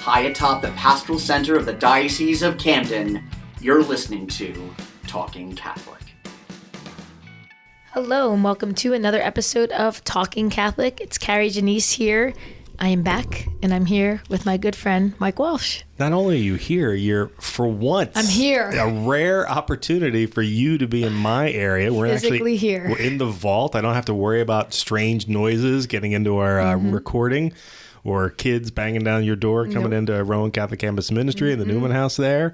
high atop the pastoral center of the Diocese of Camden, you're listening to Talking Catholic. Hello and welcome to another episode of Talking Catholic. It's Kari Janice here. I am back and I'm here with my good friend Mike Walsh. Not only are you here, you're for once. I'm here. A rare opportunity for you to be in my area. We're physically here. We're in the vault. I don't have to worry about strange noises getting into our recording or kids banging down your door coming into Rowan Catholic Campus Ministry in the Newman House there.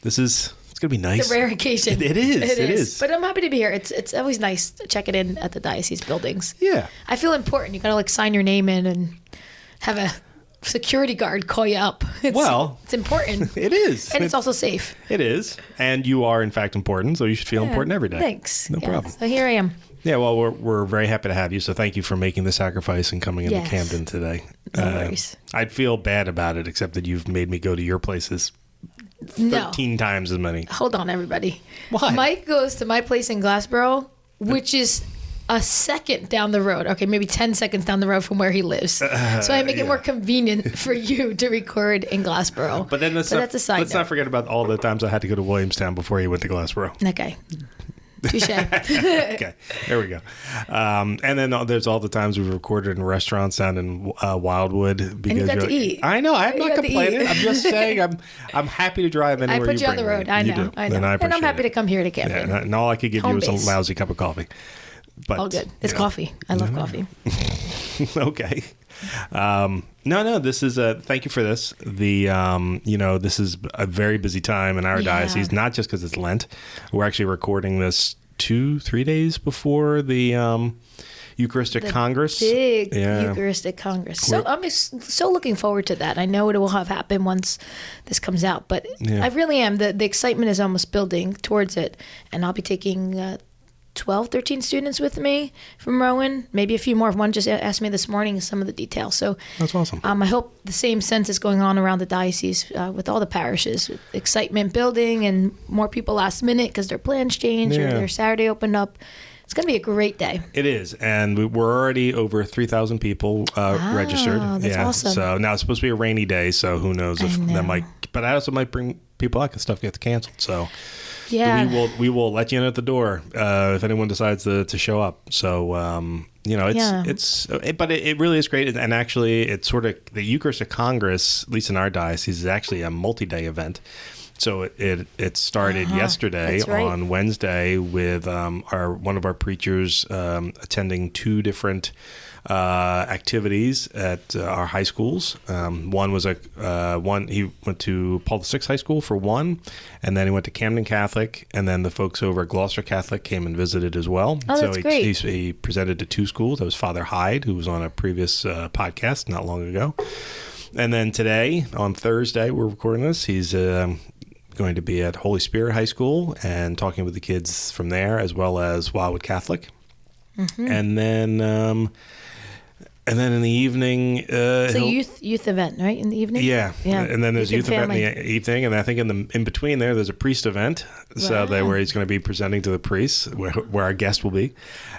It's going to be nice. It's a rare occasion. It is. But I'm happy to be here. It's always nice to check it in at the Diocese buildings. Yeah. I feel important. You got to sign your name in and have a security guard call you up. It's important. It is. And it's also safe. It is. And you are, in fact, important, so you should feel important every day. Thanks. No problem. So here I am. Yeah, well, we're very happy to have you, so thank you for making the sacrifice and coming into Camden today. No worries. I'd feel bad about it, except that you've made me go to your places 13 times as many. Hold on, everybody. Why? Mike goes to my place in Glassboro, which is a second down the road. Okay, maybe 10 seconds down the road from where he lives. So I make it more convenient for you to record in Glassboro. But then that's a side let's not forget about all the times I had to go to Williamstown before you went to Glassboro. Okay. Touche. Okay, there we go. And then there's all the times we've recorded in restaurants down in Wildwood. Because and you got to eat. I know. I'm not complaining. I'm just saying I'm happy to drive anywhere you bring me. I put you on the road. I know. And I'm happy to come here to Camden. Yeah, and all I could give you was a lousy cup of coffee. But, all good. It's coffee. I love coffee. Okay. No, this is thank you for this. This is a very busy time in our diocese, not just because it's Lent. We're actually recording this 2-3 days before the Eucharistic Congress. Big Eucharistic Congress. So I'm so looking forward to that. I know it will have happened once this comes out, but I really am. The excitement is almost building towards it, and I'll be taking 12, 13 students with me from Rowan, maybe a few more. One just asked me this morning some of the details. So that's awesome. I hope the same sense is going on around the diocese with all the parishes. Excitement building and more people last minute because their plans change or their Saturday opened up. It's going to be a great day. It is. And we're already over 3,000 people registered. That's awesome. So now it's supposed to be a rainy day, so who knows if that might, but I also might bring people out because stuff gets canceled. So we will let you in at the door if anyone decides to show up. So but it really is great. And actually, it's sort of the Eucharistic Congress, at least in our diocese, is actually a multi-day event. So it started yesterday on Wednesday with one of our preachers attending 2 different activities at our high schools. One was he went to Paul VI High School for one, and then he went to Camden Catholic, and then the folks over at Gloucester Catholic came and visited as well. Oh, so that's great. He presented to 2 schools. That was Father Hyde, who was on a previous podcast not long ago. And then today, on Thursday, we're recording this, he's going to be at Holy Spirit High School and talking with the kids from there, as well as Wildwood Catholic. Mm-hmm. And then in the evening, it's a youth event, right? In the evening, yeah. And then there's a youth event in the evening, and I think in between there's a priest event, so where he's going to be presenting to the priests, where our guest will be,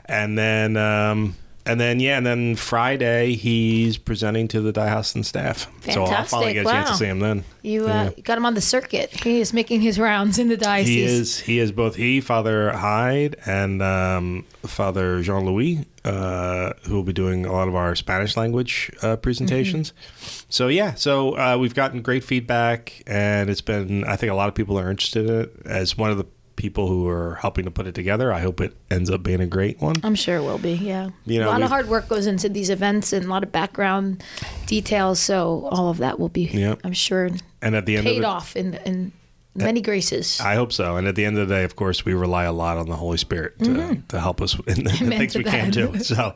and then Friday he's presenting to the diocesan staff. Fantastic. So I'll finally get a chance to see him then. You got him on the circuit. He is making his rounds in the diocese. He is both Father Hyde, and Father Jean-Louis, who will be doing a lot of our Spanish language presentations. Mm-hmm. So we've gotten great feedback, and it's been, I think a lot of people are interested in it. As one of the people who are helping to put it together, I hope it ends up being a great one. I'm sure it will be, yeah. A lot of hard work goes into these events and a lot of background details, so all of that will be, I'm sure, and at the end paid off in many graces. I hope so. And at the end of the day, of course, we rely a lot on the Holy Spirit to help us in the things we can do. So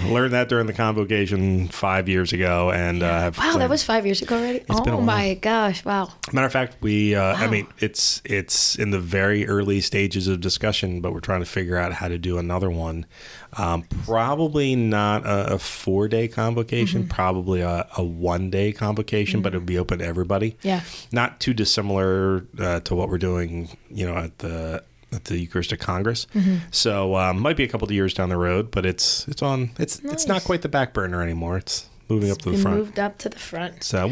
learned that during the convocation 5 years ago. And that was 5 years ago already? It's been a while. My gosh, wow. Matter of fact, it's in the very early stages of discussion, but we're trying to figure out how to do another one. Probably not a 4-day convocation, probably a 1-day convocation, but it would be open to everybody. Yeah. Not too dissimilar to what we're doing, at the Eucharistic Congress. So might be a couple of years down the road, but it's not quite the back burner anymore. It's moving up to the front. Moved up to the front. So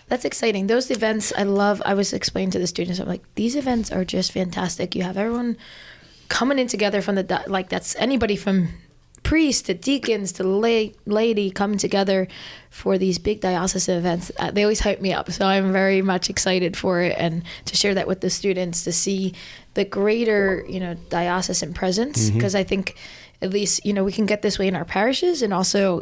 That's exciting. Those events, I love. I was explaining to the students, I'm like, these events are just fantastic. You have everyone coming in together from that's anybody from priests to deacons to laity coming together for these big diocesan events. They always hype me up, so I'm very much excited for it, and to share that with the students, to see the greater, diocesan presence, because I think at least, we can get this way in our parishes, and also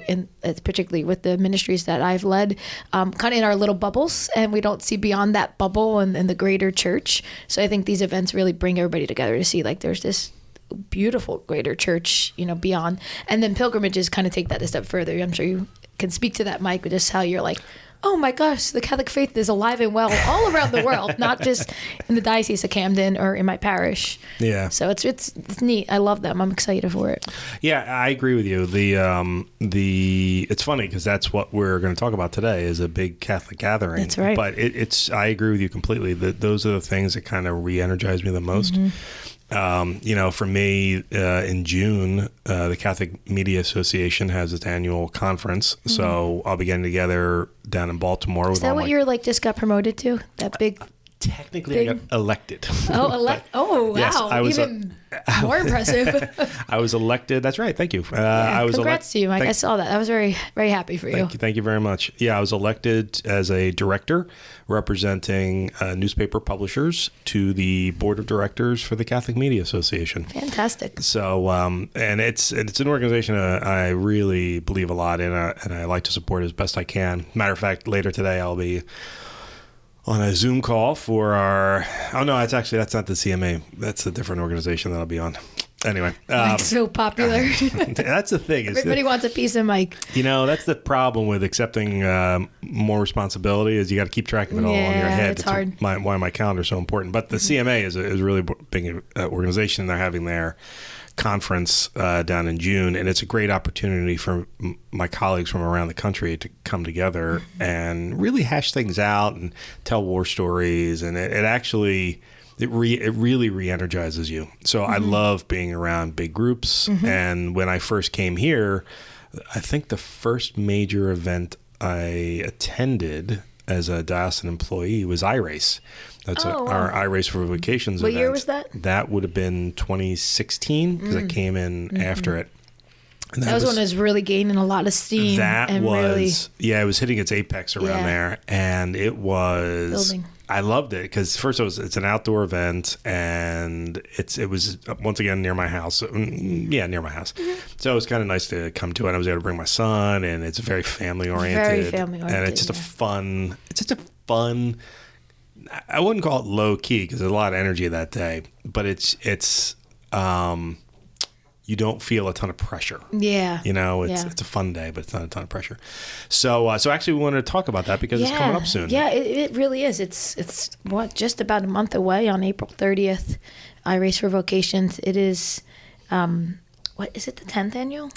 particularly with the ministries that I've led, kind of in our little bubbles, and we don't see beyond that bubble and the greater church. So I think these events really bring everybody together to see there's this beautiful greater church, beyond. And then pilgrimages kind of take that a step further. I'm sure you can speak to that, Mike, with just how you're like, oh my gosh, the Catholic faith is alive and well all around the world, not just in the Diocese of Camden or in my parish. Yeah. So it's neat. I love them. I'm excited for it. Yeah, I agree with you. It's funny because that's what we're going to talk about today is a big Catholic gathering. That's right. But I agree with you completely. Those are the things that kind of re-energize me the most. Mm-hmm. For me, in June, the Catholic Media Association has its annual conference. Mm-hmm. So I'll be getting together down in Baltimore. Is that what you're just got promoted to? That big? Technically, I got elected. Oh, oh, wow. Yes, I was even more impressive. I was elected. That's right. Thank you. Congrats to you, Mike. I saw that. I was very, very happy for you. Thank you very much. Yeah, I was elected as a director representing newspaper publishers to the board of directors for the Catholic Media Association. Fantastic. So, and it's an organization I really believe a lot in, and I like to support as best I can. Matter of fact, later today I'll be on a Zoom call for that's not the CMA. That's a different organization that I'll be on. Anyway. Mike's so popular. That's the thing. Everybody wants a piece of Mike. That's the problem with accepting more responsibility is you got to keep track of it all on your head. It's hard. Why my calendar is so important. But the CMA is a really big organization. They're having their conference down in June, and it's a great opportunity for my colleagues from around the country to come together and really hash things out and tell war stories, and it really re-energizes you. So I love being around big groups, and when I first came here, I think the first major event I attended as a diocesan employee was iRace. That's our iRace4Vocations event. What year was that? That would have been 2016 because I came in after it. And that was when it was really gaining a lot of steam. It was hitting its apex around there, and it was building. I loved it because first it's an outdoor event, and it was once again near my house. Near my house. Mm-hmm. So it was kind of nice to come to it. I was able to bring my son, and it's very family oriented. And it's just a fun. I wouldn't call it low key because there's a lot of energy that day, but it's you don't feel a ton of pressure. Yeah. It's a fun day, but it's not a ton of pressure. So actually we wanted to talk about that because it's coming up soon. Yeah, it really is. It's just about a month away on April 30th. iRace4Vocations. It is, what is it, the 10th annual?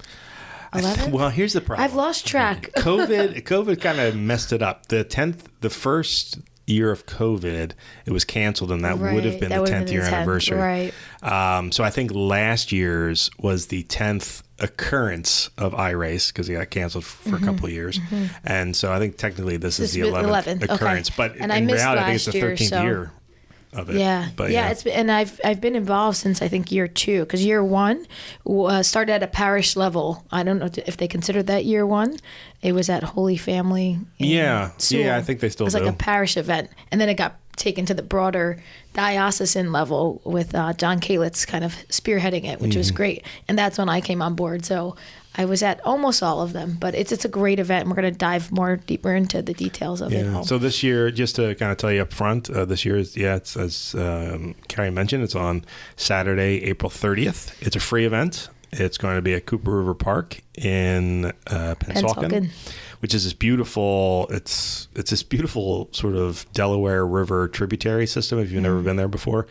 11th? Well, here's the problem. I've lost track. COVID kind of messed it up. The first year of COVID, it was canceled, and that would have been the 10th year anniversary. Right. So I think last year's was the 10th occurrence of iRace because it got canceled for a couple of years. And so I think technically this is the 11th occurrence. Okay. But in reality, I think it's the 13th year of it. It's been, and I've been involved since I think year 2, because year 1 started at a parish level. I don't know if they considered that year 1. It was at Holy Family. Sewell. I think they still do. It was like a parish event, and then it got taken to the broader diocesan level with John Kalitz kind of spearheading it, which was great. And that's when I came on board. So I was at almost all of them, but it's a great event. And we're going to dive deeper into the details of it all. So this year, just to kind of tell you up front, this year is, it's as Kari mentioned, it's on Saturday, April 30th. It's a free event. It's going to be at Cooper River Park in Pennsauken, which is this beautiful. It's this beautiful sort of Delaware River tributary system. If you've never been there before,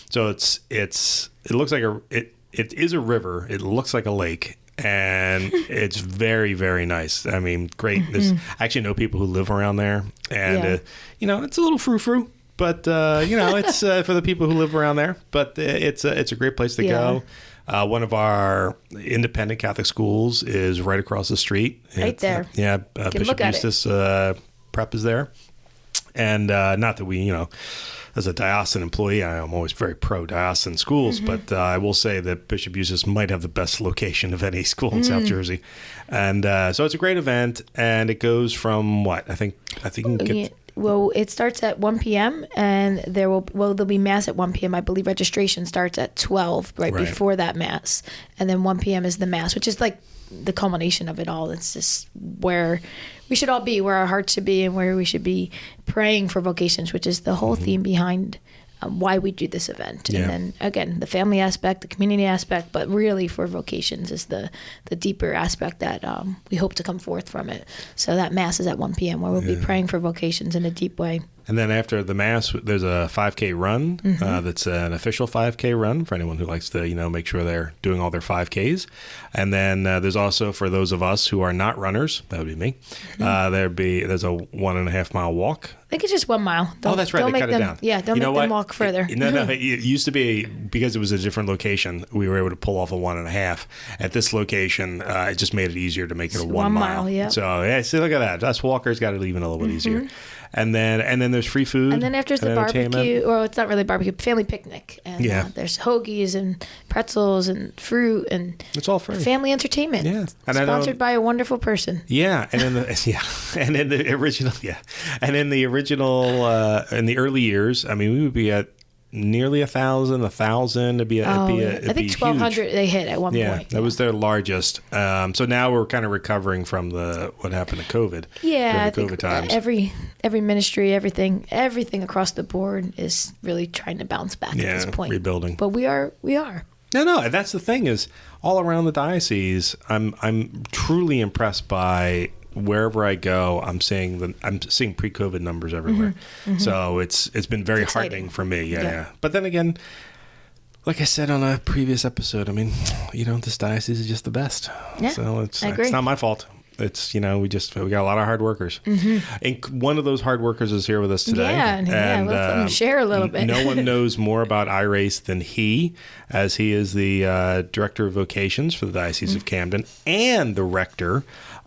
so it looks like it is a river. It looks like a lake, and it's very, very nice. I mean, great. I actually know people who live around there, and it's a little frou-frou. But it's for the people who live around there. But it's a great place to go. One of our independent Catholic schools is right across the street. Right there. Bishop Eustace Prep is there. And not that we, as a diocesan employee, I'm always very pro diocesan schools, but I will say that Bishop Eustace might have the best location of any school in South Jersey. And so it's a great event, and it goes from what? I think you can get... Well, it starts at 1 p.m. and there'll be mass at 1 p.m. I believe registration starts at 12 right before that mass. And then 1 p.m. is the mass, which is like the culmination of it all. It's just where we should all be, where our hearts should be, and where we should be praying for vocations, which is the whole theme behind why we do this event. Yeah. And then again, the family aspect, the community aspect, but really for vocations is the deeper aspect that we hope to come forth from it. So that mass is at 1 p.m. where we'll be praying for vocations in a deep way. And then after the mass, there's a 5K run. That's an official 5K run for anyone who likes to, make sure they're doing all their 5Ks. And then there's also, for those of us who are not runners, that would be me, there's a 1.5 mile walk. I think it's just 1 mile. That's right. They cut it down. Yeah, don't make them walk further. No. It used to be, because it was a different location, we were able to pull off a 1.5. At this location, it just made it easier to make it a 1 mile. Yeah. So, see, look at that. Us walkers got it even a little bit easier. And then there's free food. And then after the barbecue, or it's not really barbecue, family picnic. And there's hoagies and pretzels and fruit, and it's all free. Family entertainment. Yeah. And sponsored by a wonderful person. Yeah. And in the in the early years, I mean, we would be at nearly 1,000 to be I think 1,200 they hit at one point. Yeah, that was their largest. So now we're kind of recovering from what happened to COVID. Yeah, I think COVID times. Every ministry, everything across the board is really trying to bounce back at this point. Rebuilding. But we are. No, that's the thing is all around the diocese, I'm truly impressed by. Wherever I go, I'm seeing pre-COVID numbers everywhere. So it's been very heartening for me. Yeah. But then again, like I said on a previous episode, I mean, this diocese is just the best. Yeah, so it's not my fault. It's we got a lot of hard workers. And one of those hard workers is here with us today. And let's let him share a little bit. No one knows more about iRace than he, as he is the Director of Vocations for the Diocese of Camden and the Rector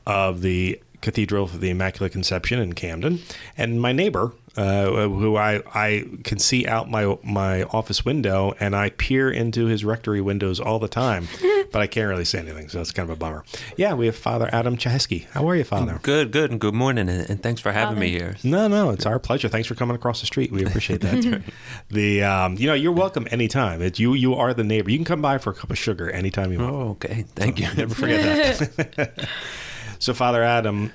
of the Cathedral for the Immaculate Conception in Camden, and my neighbor, who I can see out my office window, and I peer into his rectory windows all the time, but I can't really say anything, so it's kind of a bummer. Yeah, we have Father Adam Cichoski. How are you, Father? Good, and good morning, and thanks for having me here. No, it's our pleasure. Thanks for coming across the street. We appreciate that. You're welcome anytime. You are the neighbor. You can come by for a cup of sugar anytime you want. Oh, okay. Thank you. Never forget that. So, Father Adam,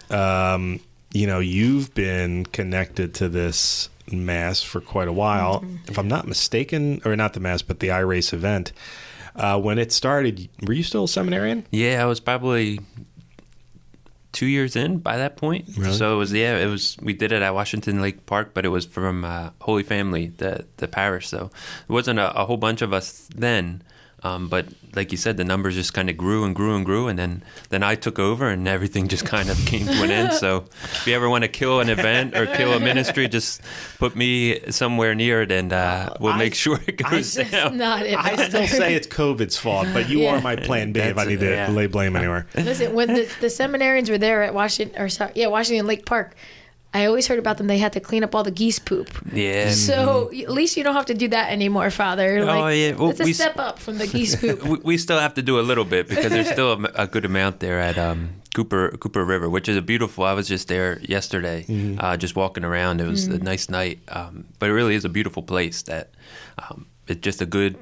you've been connected to this Mass for quite a while. If I'm not mistaken, or not the Mass, but the iRace event, when it started, were you still a seminarian? Yeah, I was probably 2 years in by that point. Really? So it was. We did it at Washington Lake Park, but it was from Holy Family, the parish. So it wasn't a whole bunch of us then. But like you said, the numbers just kind of grew and grew and grew, and then I took over, and everything just kind of came to an end. So if you ever want to kill an event or kill a ministry, just put me somewhere near it, and we'll make sure it goes down. I still say it's COVID's fault, but you are my plan B if I need to lay blame anywhere. Listen, when the seminarians were there at Washington Lake Park, I always heard about them. They had to clean up all the geese poop. Yeah. So at least you don't have to do that anymore, Father. Well, it's a step up from the geese poop. We still have to do a little bit because there's still a good amount there at Cooper River, which is I was just there yesterday, just walking around. It was a nice night, but it really is a beautiful place. That it's just a good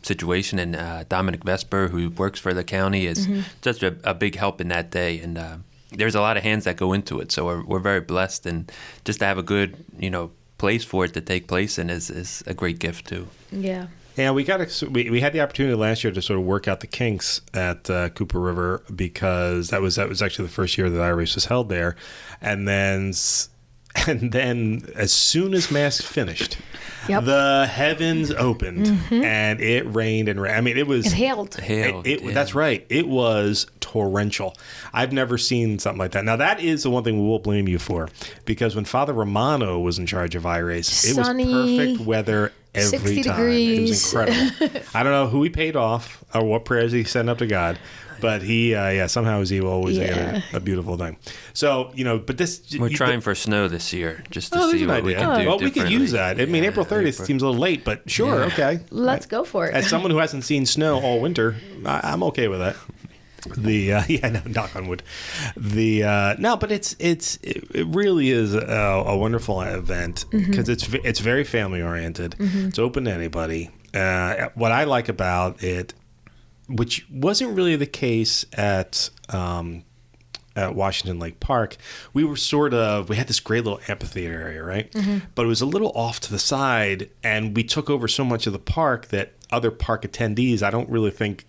situation. And Dominic Vesper, who works for the county, is just a big help in that day. And there's a lot of hands that go into it, so we're very blessed, and just to have a good place for it to take place in is a great gift too. Yeah. Yeah, we had the opportunity last year to sort of work out the kinks at Cooper River, because that was actually the first year that iRace was held there, and then as soon as Mass finished, the heavens opened and it rained and rained. I mean, it hailed. That's right. It was torrential. I've never seen something like that. Now, that is the one thing we will blame you for, because when Father Romano was in charge of iRace, it was perfect weather every 60 time. degrees. It was incredible. I don't know who he paid off or what prayers he sent up to God, But he, somehow he will always get a beautiful thing. So, but this... We're trying for snow this year, just to see what we can do. Well, we could use that. I mean, April 30th seems a little late, but sure, okay. Let's go for it. As someone who hasn't seen snow all winter, I'm okay with that. Knock on wood. But it really is a wonderful event because it's very family oriented. It's open to anybody. What I like about it, which wasn't really the case at Washington Lake Park, we had this great little amphitheater area, right? But it was a little off to the side, and we took over so much of the park that other park attendees, I don't really think,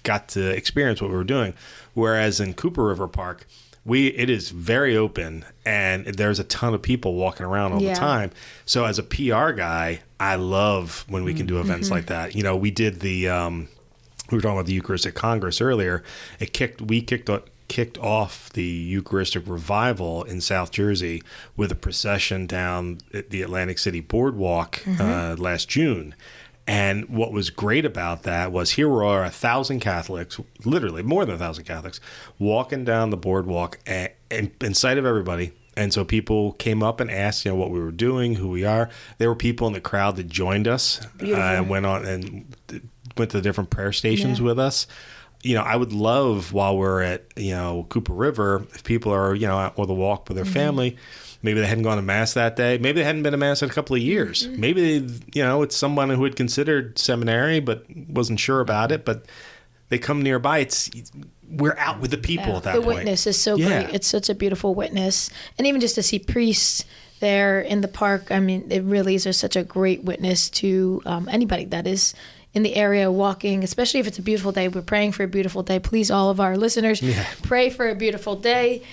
got to experience what we were doing. Whereas in Cooper River Park, it is very open, and there's a ton of people walking around all the time. So as a PR guy, I love when we can do events like that. We did we were talking about the Eucharistic Congress earlier. We kicked off the Eucharistic Revival in South Jersey with a procession down the Atlantic City Boardwalk last June. And what was great about that was here were 1,000 Catholics, literally more than 1,000 Catholics, walking down the boardwalk in sight of everybody. And so people came up and asked, what we were doing, who we are. There were people in the crowd that joined us and went to the different prayer stations with us. I would love, while we're at, Cooper River, if people are, out with a walk with their family, maybe they hadn't gone to Mass that day. Maybe they hadn't been to Mass in a couple of years. Maybe, it's someone who had considered seminary but wasn't sure about it, but they come nearby. We're out with the people at that point. The witness is so great. It's such a beautiful witness. And even just to see priests there in the park, I mean, it really is such a great witness to anybody that is in the area walking, especially if it's a beautiful day. We're praying for a beautiful day. Please, all of our listeners, pray for a beautiful day.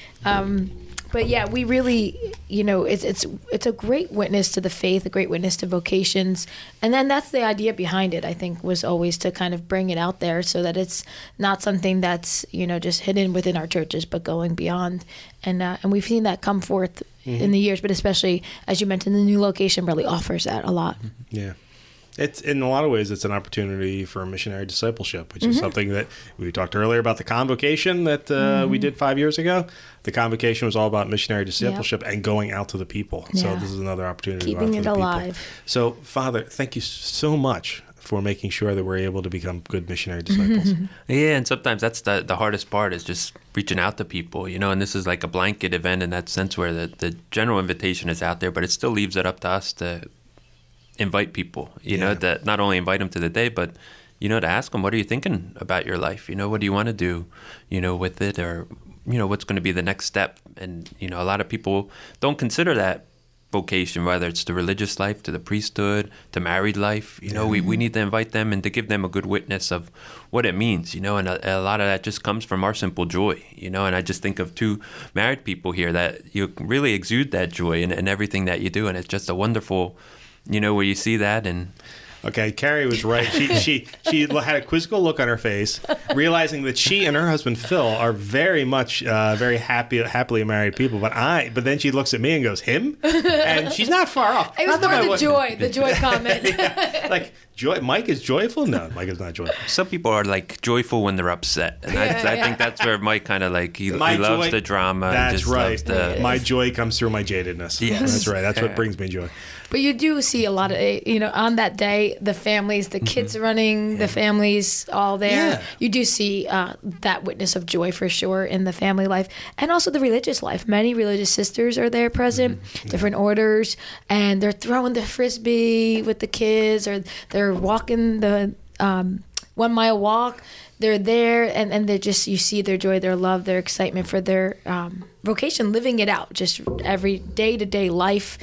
But yeah, we really, it's a great witness to the faith, a great witness to vocations. And then that's the idea behind it, I think, was always to kind of bring it out there so that it's not something that's, just hidden within our churches, but going beyond. And we've seen that come forth in the years, but especially, as you mentioned, the new location really offers that a lot. Yeah. It's in a lot of ways, it's an opportunity for missionary discipleship, which is something that we talked earlier about the convocation that we did 5 years ago. The convocation was all about missionary discipleship and going out to the people. So this is another opportunity keeping to it go out to alive. the people. So, Father, thank you so much for making sure that we're able to become good missionary disciples. Yeah, and sometimes that's the hardest part is just reaching out to people, and this is like a blanket event in that sense where the general invitation is out there, but it still leaves it up to us to invite people, that not only invite them to the day, but, to ask them, what are you thinking about your life? What do you want to do, with it, or, what's going to be the next step? And, a lot of people don't consider that vocation, whether it's the religious life, to the priesthood, to married life. We need to invite them and to give them a good witness of what it means, and a lot of that just comes from our simple joy, and I just think of two married people here that you really exude that joy in everything that you do, and it's just a wonderful, where you see that. And okay, Kari was right. She had a quizzical look on her face, realizing that she and her husband Phil are very much very happily married people. But then she looks at me and goes, "Him?" And she's not far off. It was more the joy comment. Like joy. Mike is joyful. No, Mike is not joyful. Some people are like joyful when they're upset, and I think that's where Mike kind of like he loves the drama. That's and just right. Loves my joy comes through my jadedness. Yes. That's right. That's what brings me joy. But you do see a lot of, on that day, the families, the kids running, the families all there. Yeah. You do see that witness of joy for sure in the family life and also the religious life. Many religious sisters are there present, different orders, and they're throwing the frisbee with the kids, or they're walking the 1 mile walk. They're there, and they're just, you see their joy, their love, their excitement for their vocation, living it out, just every day-to-day life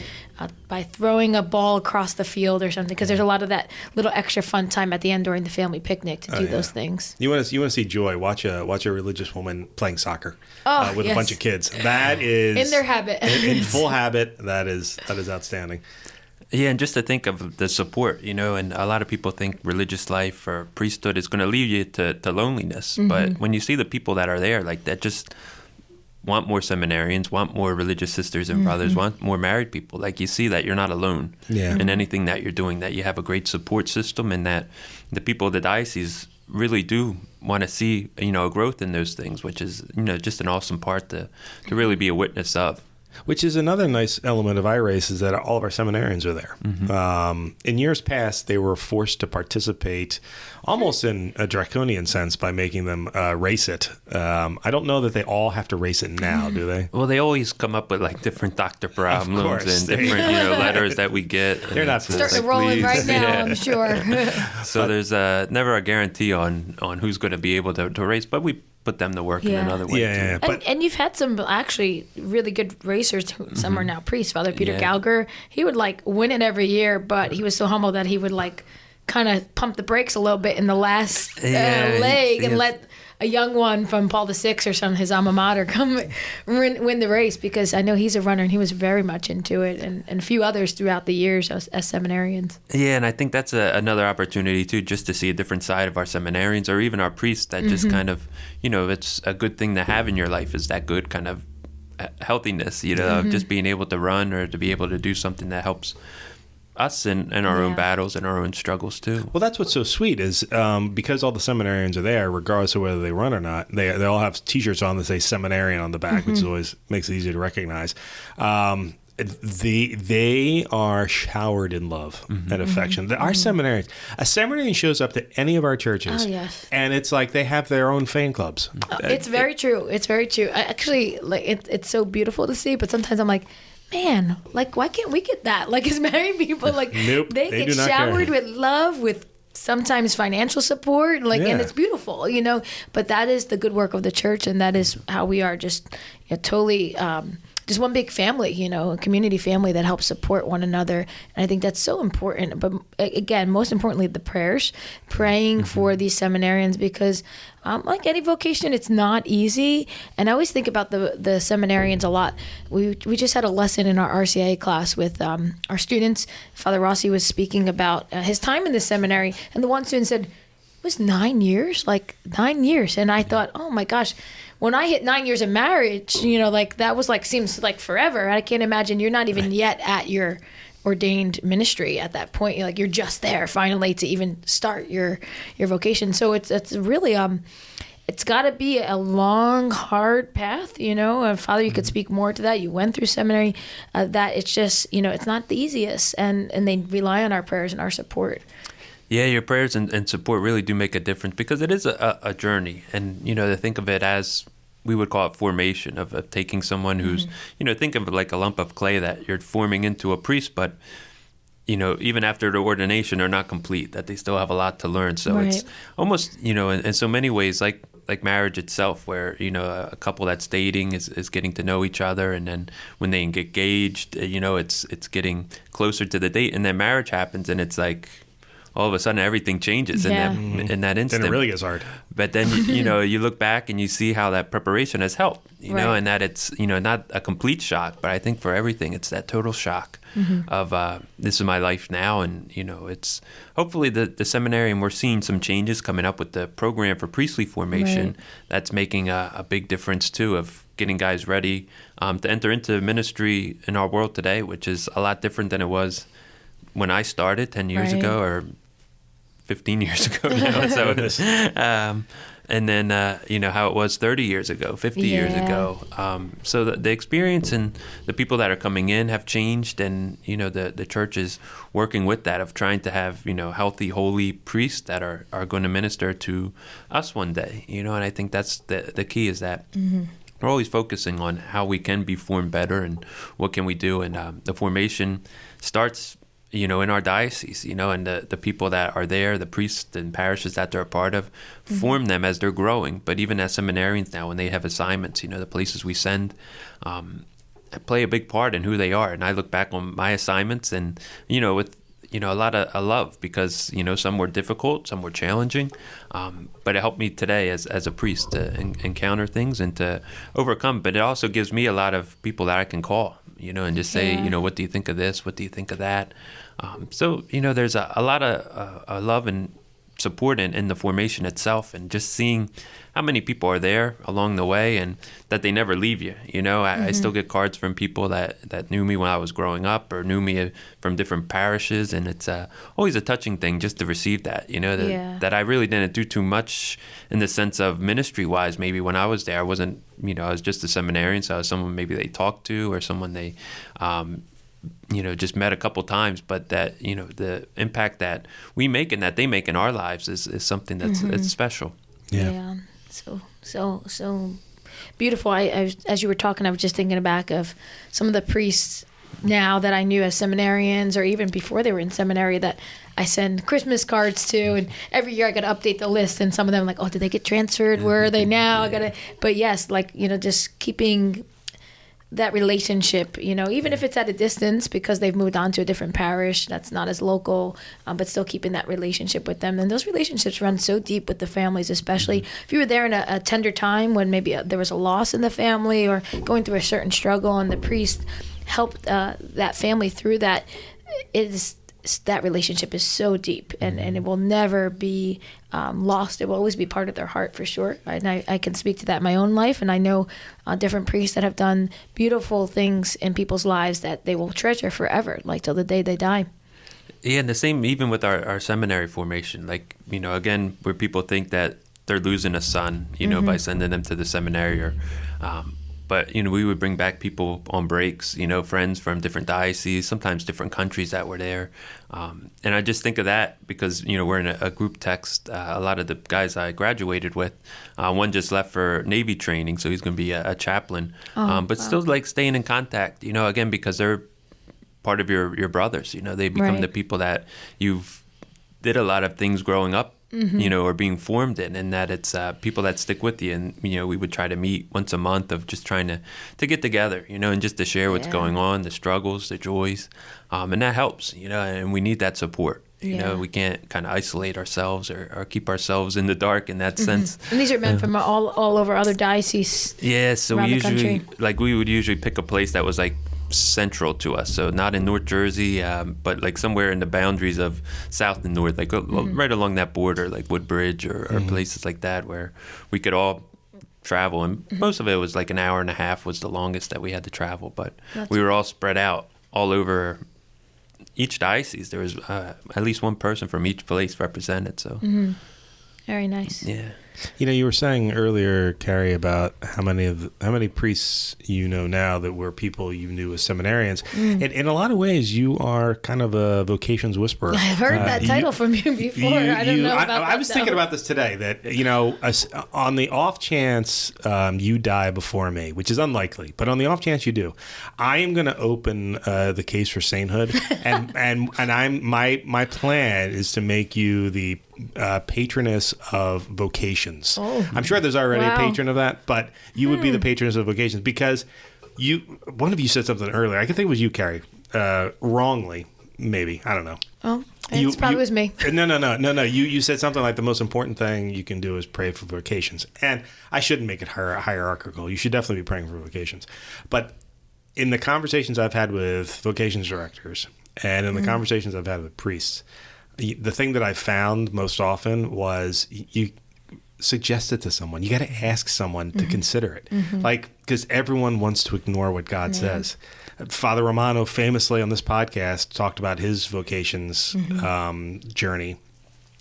by throwing a ball across the field or something, because there's a lot of that little extra fun time at the end during the family picnic to do those things. You want to see joy? Watch a religious woman playing soccer with a bunch of kids. That is in their habit, in full habit. That is outstanding. Yeah, and just to think of the support, and a lot of people think religious life or priesthood is going to lead you to loneliness. But when you see the people that are there, like that just want more seminarians, want more religious sisters and brothers, want more married people. Like you see that you're not alone in anything that you're doing, that you have a great support system, and that the people of the diocese really do want to see, a growth in those things, which is, just an awesome part to really be a witness of. Which is another nice element of iRace is that all of our seminarians are there. Mm-hmm. In years past, they were forced to participate almost in a draconian sense by making them race it. I don't know that they all have to race it now, do they? Well, they always come up with like different doctor problems and different letters that we get. They're not starting to roll in right now, I'm sure. So there's never a guarantee on who's going to be able to race, but we put them to work in another way. Yeah. And you've had some actually really good racers. Some are now priests. Father Peter Gallagher, he would like win it every year, but he was so humble that he would like kind of pump the brakes a little bit in the last leg and let a young one from Paul VI or some his alma mater come win the race, because I know he's a runner and he was very much into it, and a few others throughout the years as seminarians. Yeah, and I think that's another opportunity too, just to see a different side of our seminarians or even our priests that just kind of, it's a good thing to have in your life, is that good kind of healthiness, of just being able to run or to be able to do something that helps us in our own battles and our own struggles too. Well, that's what's so sweet is because all the seminarians are there, regardless of whether they run or not, they all have T-shirts on that say seminarian on the back, which always makes it easy to recognize. They are showered in love and affection. Our seminarians, a seminarian shows up to any of our churches, and it's like they have their own fan clubs. It's very true. It's very true. I actually, like, it's so beautiful to see, but sometimes I'm like, man, like, why can't we get that? Like, as married people, like, nope, they get showered with love, with sometimes financial support, like, and it's beautiful, But that is the good work of the church, and that is how we are just totally just one big family, a community family that helps support one another. And I think that's so important. But again, most importantly, the prayers, praying for these seminarians, because like any vocation, it's not easy. And I always think about the seminarians a lot. We just had a lesson in our RCIA class with our students. Father Rossi was speaking about his time in the seminary. And the one student said, it was 9 years, like 9 years. And I thought, oh my gosh, when I hit 9 years of marriage, like that was like, seems like forever. I can't imagine you're not even yet at your ordained ministry at that point. You're just there finally to even start your vocation. So it's really, it's got to be a long, hard path, Father, you could speak more to that. You went through seminary, that it's just, it's not the easiest, and they rely on our prayers and our support. Yeah, your prayers and support really do make a difference, because it is a journey. And, to think of it as, we would call it formation, of taking someone who's, think of it like a lump of clay that you're forming into a priest, but, even after the ordination, they're not complete, that they still have a lot to learn. So it's almost, in so many ways, like marriage itself, where, a couple that's dating is getting to know each other. And then when they get engaged, it's getting closer to the date. And then marriage happens, and it's like, all of a sudden everything changes in that instant. Then it really gets hard. But then, you look back and you see how that preparation has helped, and that it's, not a complete shock, but I think for everything, it's that total shock of this is my life now. And, it's hopefully the seminary, and we're seeing some changes coming up with the program for priestly formation. That's making a big difference too, of getting guys ready to enter into ministry in our world today, which is a lot different than it was when I started 10 years ago, or 15 years ago now. So it is. And then, how it was 30 years ago, 50 years ago. So the experience and the people that are coming in have changed. And, the church is working with that, of trying to have, healthy, holy priests that are going to minister to us one day, and I think that's the key, is that we're always focusing on how we can be formed better and what can we do. And the formation starts in our diocese, and the people that are there, the priests and parishes that they're a part of, form them as they're growing. But even as seminarians now, when they have assignments, the places we send play a big part in who they are. And I look back on my assignments and, with, a lot of love, because, some were difficult, some were challenging. But it helped me today as a priest to encounter things and to overcome. But it also gives me a lot of people that I can call, and just say, what do you think of this? What do you think of that? So, there's a lot of love and support in the formation itself, and just seeing how many people are there along the way and that they never leave you. You know, I still get cards from people that knew me when I was growing up or knew me from different parishes, and it's always a touching thing just to receive that, you know, that I really didn't do too much in the sense of ministry-wise. Maybe when I was there, I wasn't, you know, I was just a seminarian, so I was someone maybe they talked to or someone they you know, just met a couple times, but that, you know, the impact that we make and that they make in our lives is something that's it's special. Yeah. So beautiful. I as you were talking, I was just thinking back of some of the priests now that I knew as seminarians, or even before they were in seminary, that I send Christmas cards to, and every year I got to update the list, and some of them like, oh, did they get transferred? Where are they now? But yes, like, you know, just keeping that relationship, you know, even if it's at a distance because they've moved on to a different parish that's not as local, but still keeping that relationship with them. And those relationships run so deep with the families, especially if you were there in a tender time when maybe there was a loss in the family or going through a certain struggle, and the priest helped that family through that. That relationship is so deep, and it will never be lost. It will always be part of their heart, for sure. And I can speak to that in my own life, and I know different priests that have done beautiful things in people's lives that they will treasure forever, like till the day they die. Yeah, and the same even with our seminary formation. Like, you know, again, where people think that they're losing a son, you know, by sending them to the seminary, or but, you know, we would bring back people on breaks, you know, friends from different dioceses, sometimes different countries that were there. And I just think of that because, you know, we're in a group text. A lot of the guys I graduated with, one just left for Navy training, so he's going to be a chaplain. But still, like, staying in contact, you know, again, because they're part of your brothers. You know, they become the people that you've did a lot of things growing up, you know, or being formed in, and that it's people that stick with you. And, you know, we would try to meet once a month of just trying to get together, you know, and just to share what's going on, the struggles, the joys. And that helps, you know, and we need that support. You know, we can't kind of isolate ourselves or keep ourselves in the dark in that sense. And these are men from all over other dioceses. Yeah, so we would usually pick a place that was like central to us, so not in North Jersey, but like somewhere in the boundaries of South and North, like right along that border, like Woodbridge or places like that, where we could all travel. And most of it was like an hour and a half was the longest that we had to travel, but we were all spread out all over each diocese. There was at least one person from each place represented. So very nice. Yeah. You know, you were saying earlier, Kari, about how many priests you know now that were people you knew as seminarians. And in a lot of ways, you are kind of a vocations whisperer. I've heard that title from you before. I don't know about that. I was thinking about this today, that, you know, on the off chance you die before me, which is unlikely, but on the off chance you do, I am going to open the case for sainthood, and my plan is to make you the patroness of Vocations. I'm sure there's already a patron of that, but you would be the patroness of Vocations, because one of you said something earlier. I can think it was you, Kari, wrongly, maybe. I don't know. Oh, it probably was me. No. You said something like the most important thing you can do is pray for Vocations. And I shouldn't make it hierarchical. You should definitely be praying for Vocations. But in the conversations I've had with Vocations directors and in the conversations I've had with priests, the thing that I found most often was you suggest it to someone. You got to ask someone to consider it. Like, because everyone wants to ignore what God says. Father Romano famously on this podcast talked about his Vocations journey,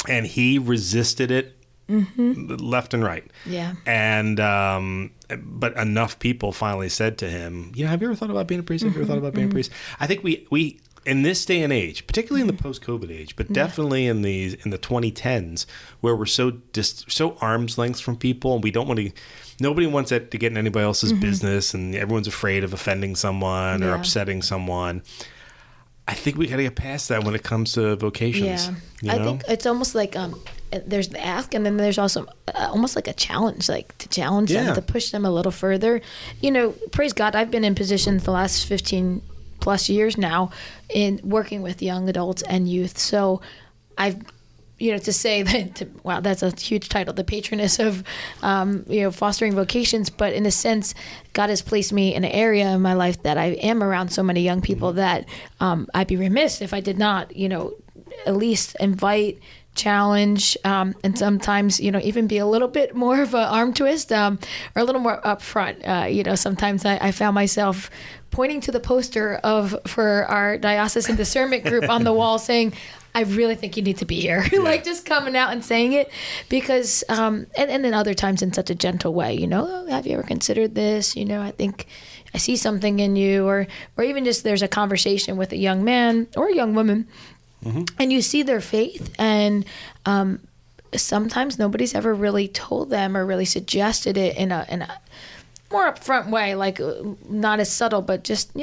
and he resisted it left and right. Yeah. And but enough people finally said to him, you know, have you ever thought about being a priest? Have you ever thought about being a priest? I think we in this day and age, particularly in the post-COVID age, but definitely in the 2010s, where we're so arm's length from people, and we don't want to. Nobody wants it to get in anybody else's business, and everyone's afraid of offending someone or upsetting someone. I think we got to get past that when it comes to vocations. Yeah, I think it's almost like there's the ask, and then there's also almost like a challenge, like to challenge them, to push them a little further. You know, praise God, I've been in positions the last 15 plus years now in working with young adults and youth. So I've, you know, to say that, wow, that's a huge title, the patroness of, you know, fostering vocations. But in a sense, God has placed me in an area in my life that I am around so many young people that I'd be remiss if I did not, you know, at least invite challenge, and sometimes, even be a little bit more of an arm twist, or a little more upfront. Sometimes I found myself pointing to the poster for our diocesan discernment group on the wall saying, I really think you need to be here. Like just coming out and saying it, because, and then other times in such a gentle way, have you ever considered this? I think I see something in you, or even just there's a conversation with a young man or a young woman, and you see their faith, and sometimes nobody's ever really told them or really suggested it in a more upfront way, like not as subtle, but just,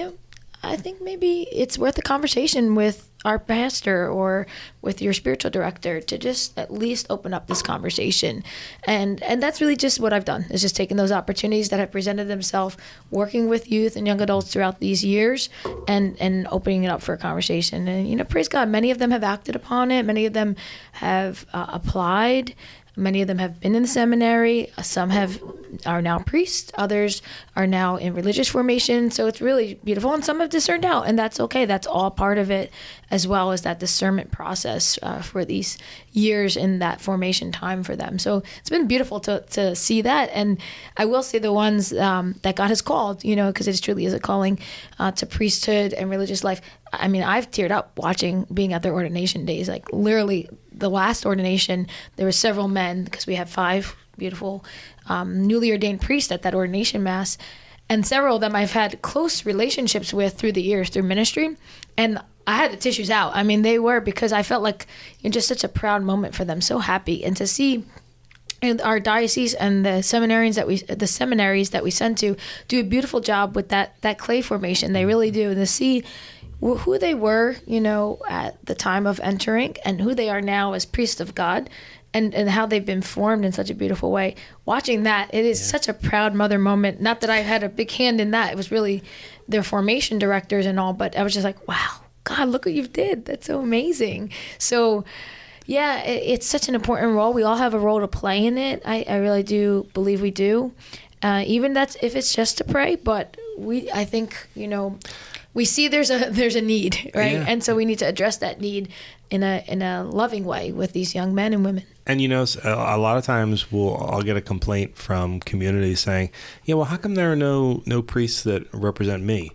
I think maybe it's worth a conversation with our pastor or with your spiritual director to just at least open up this conversation. And that's really just what I've done, is just taking those opportunities that have presented themselves working with youth and young adults throughout these years and opening it up for a conversation. And, praise God, many of them have acted upon it. Many of them have applied. Many of them have been in the seminary. Some are now priests. Others are now in religious formation. So it's really beautiful. And some have discerned out, and that's okay. That's all part of it, as well as that discernment process for these years in that formation time for them. So it's been beautiful to see that. And I will say the ones that God has called, because it truly is a calling to priesthood and religious life. I mean, I've teared up being at their ordination days. Like literally the last ordination, there were several men, because we have 5 beautiful newly ordained priests at that ordination mass. And several of them I've had close relationships with through the years, through ministry. And I had the tissues out. I mean, they were, because I felt like just such a proud moment for them, so happy. And to see our diocese and the seminaries that we send to do a beautiful job with that clay formation. They really do. And to see who they were, at the time of entering, and who they are now as priests of God, and how they've been formed in such a beautiful way. Watching that, it is such a proud mother moment. Not that I had a big hand in that. It was really their formation directors and all, but I was just like, wow, God, look what you did. That's so amazing. So yeah, it's such an important role. We all have a role to play in it. I really do believe we do. Even if it's just to pray, but I think, we see there's a need, right? Yeah. And so we need to address that need in a loving way with these young men and women. And a lot of times I'll get a complaint from communities saying, "Yeah, well, how come there are no priests that represent me?"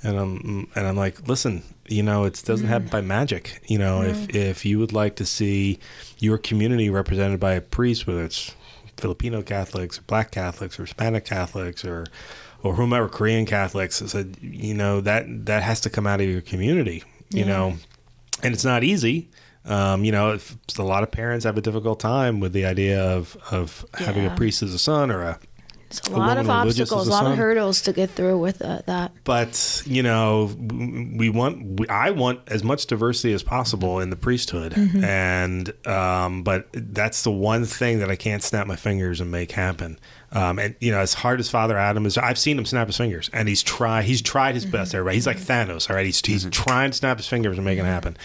And I'm like, listen, it doesn't happen by magic. If you would like to see your community represented by a priest, whether it's Filipino Catholics, or Black Catholics, or Hispanic Catholics, or whomever, Korean Catholics, said, that has to come out of your community, and it's not easy. A lot of parents have a difficult time with the idea of having a priest as a son, or it's a lot of obstacles, a lot of hurdles to get through with that. But, I want as much diversity as possible in the priesthood. And, but that's the one thing that I can't snap my fingers and make happen. As hard as Father Adam is, I've seen him snap his fingers, and he's tried his best, everybody. He's like Thanos, all right? He's trying to snap his fingers and make it happen.